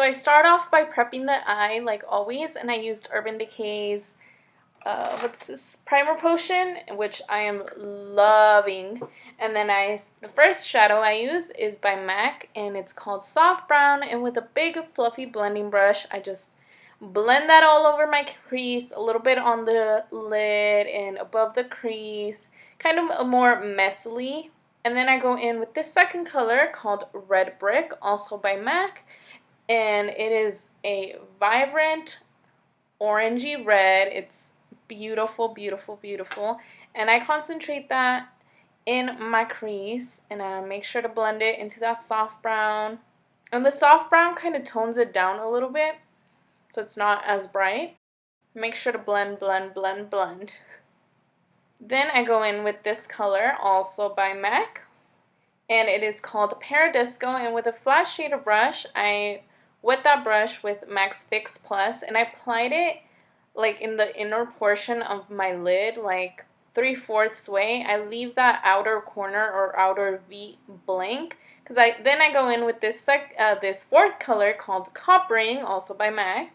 So I start off by prepping the eye like always, and I used Urban Decay's what's this, primer potion, which I am loving. And then the first shadow I use is by MAC, and it's called Soft Brown, and with a big fluffy blending brush I just blend that all over my crease, a little bit on the lid and above the crease, kind of a more messily. And then I go in with this second color called Red Brick, also by MAC, and it is a vibrant orangey red. It's beautiful, beautiful, beautiful. And I concentrate that in my crease, and I make sure to blend it into that soft brown. And the soft brown kind of tones it down a little bit, so it's not as bright. Make sure to blend, blend, blend, blend. Then I go in with this color, also by MAC, and it is called Paradisco. And with a flat shader brush, I wet that brush with MAC's Fix Plus, and I applied it like in the inner portion of my lid, like 3/4 way. I leave that outer corner or outer V blank, because then I go in with this this fourth color called Coppering, also by MAC,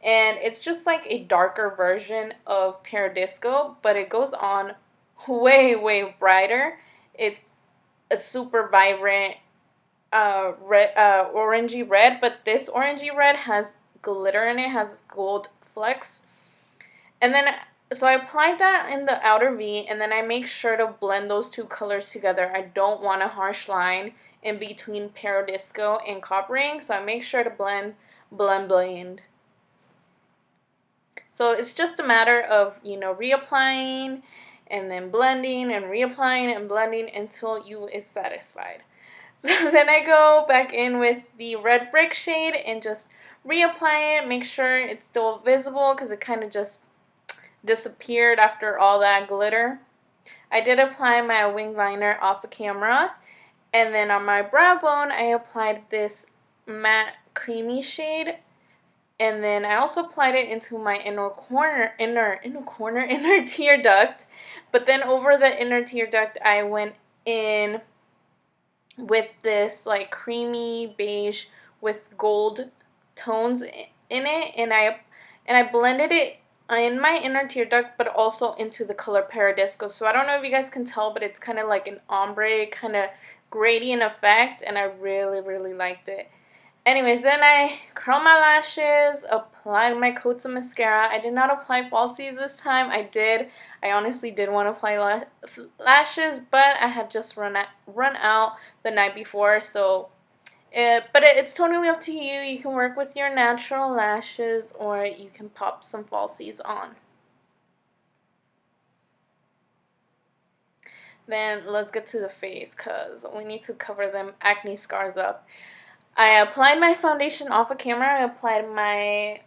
and it's just like a darker version of Paradisco, but it goes on way, way brighter. It's a super vibrant orangey red, but this orangey red has glitter in it, has gold flecks. And then, so I applied that in the outer V, and then I make sure to blend those two colors together. I don't want a harsh line in between Paradisco and Coppering, so I make sure to blend, blend, blend. So it's just a matter of, reapplying and then blending and reapplying and blending until you is satisfied. So then I go back in with the Red Brick shade and just reapply it, make sure it's still visible because it kind of just disappeared after all that glitter. I did apply my wing liner off the camera, and then on my brow bone I applied this matte creamy shade, and then I also applied it into my inner tear duct. But then over the inner tear duct I went in with this like creamy beige with gold tones in it, and I blended it in my inner tear duct, but also into the color Paradisco. So I don't know if you guys can tell, but it's kind of like an ombre kind of gradient effect, and I really, really liked it. Anyways, then I curled my lashes, applied my coats of mascara. I did not apply falsies this time. I honestly did want to apply lashes, but I had just run out the night before, so but it's totally up to you. You can work with your natural lashes, or you can pop some falsies on. Then let's get to the face, because we need to cover them acne scars up. I applied my foundation off of camera. I applied my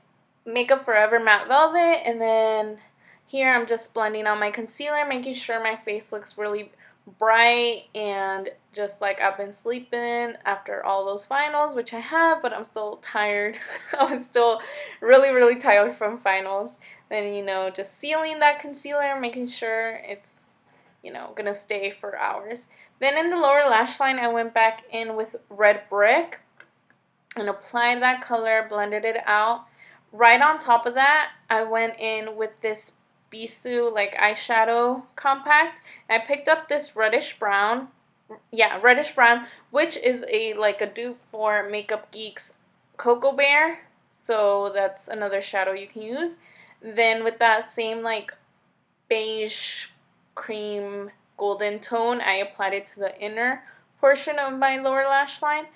Makeup Forever Matte Velvet, and then here I'm just blending on my concealer, making sure my face looks really bright and just like I've been sleeping after all those finals, which I have, but I'm still tired. I was still really, really tired from finals. Then, just sealing that concealer, making sure it's, gonna stay for hours. Then in the lower lash line, I went back in with Red Brick and applied that color, blended it out. Right on top of that, I went in with this Bisou like eyeshadow compact. I picked up this reddish brown, which is like a dupe for Makeup Geek's Cocoa Bear. So that's another shadow you can use. Then with that same like beige cream golden tone, I applied it to the inner portion of my lower lash line.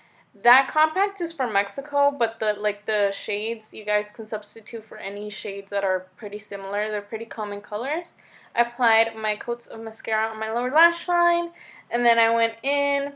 That compact is from Mexico, but the shades, you guys can substitute for any shades that are pretty similar. They're pretty common colors. I applied my coats of mascara on my lower lash line, and then I went in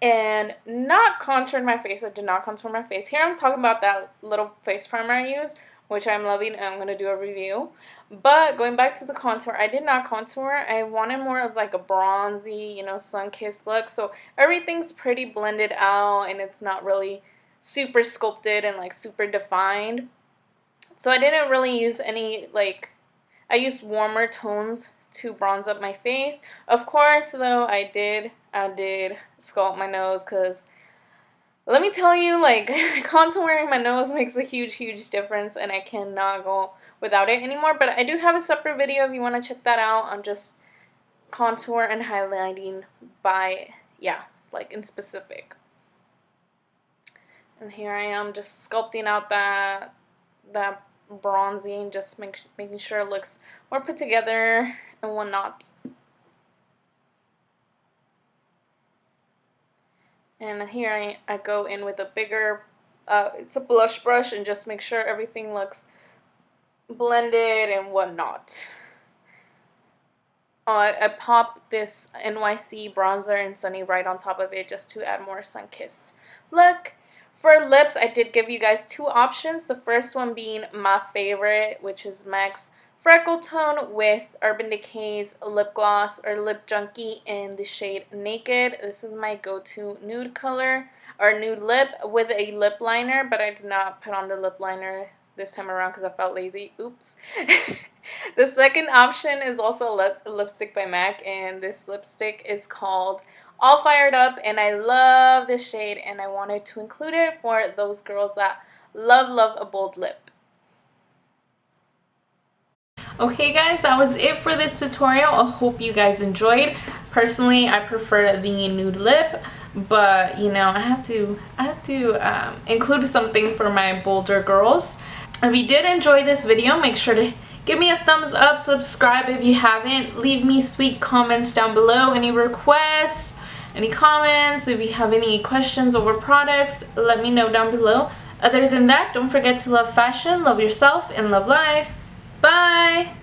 and not contoured my face. I did not contour my face. Here I'm talking about that little face primer I used, which I'm loving, and I'm going to do a review. But going back to the contour, I did not contour. I wanted more of like a bronzy, sun-kissed look. So everything's pretty blended out, and it's not really super sculpted and like super defined. So I didn't really use any, I used warmer tones to bronze up my face. Of course, though, I did sculpt my nose, because let me tell you, like, contouring my nose makes a huge difference, and I cannot go without it anymore. But I do have a separate video if you want to check that out on just contour and highlighting by, yeah, like in specific. And here I am just sculpting out that bronzing, just making sure it looks more put together and whatnot. And here I go in with a bigger, it's a blush brush, and just make sure everything looks blended and whatnot. Oh, I popped this NYC bronzer and Sunny right on top of it just to add more sun-kissed look. For lips, I did give you guys two options. The first one being my favorite, which is MAC's Freckle Tone with Urban Decay's lip gloss or Lip Junkie in the shade Naked. This is my go-to nude color or nude lip with a lip liner, but I did not put on the lip liner this time around because I felt lazy. Oops. The second option is also a lipstick by MAC, and this lipstick is called All Fired Up, and I love this shade, and I wanted to include it for those girls that love a bold lip. Okay guys, that was it for this tutorial. I hope you guys enjoyed. Personally, I prefer the nude lip, but you know, I have to include something for my bolder girls. If you did enjoy this video, make sure to give me a thumbs up, subscribe if you haven't, leave me sweet comments down below, any requests, any comments, if you have any questions over products, let me know down below. Other than that, don't forget to love fashion, love yourself, and love life. Bye!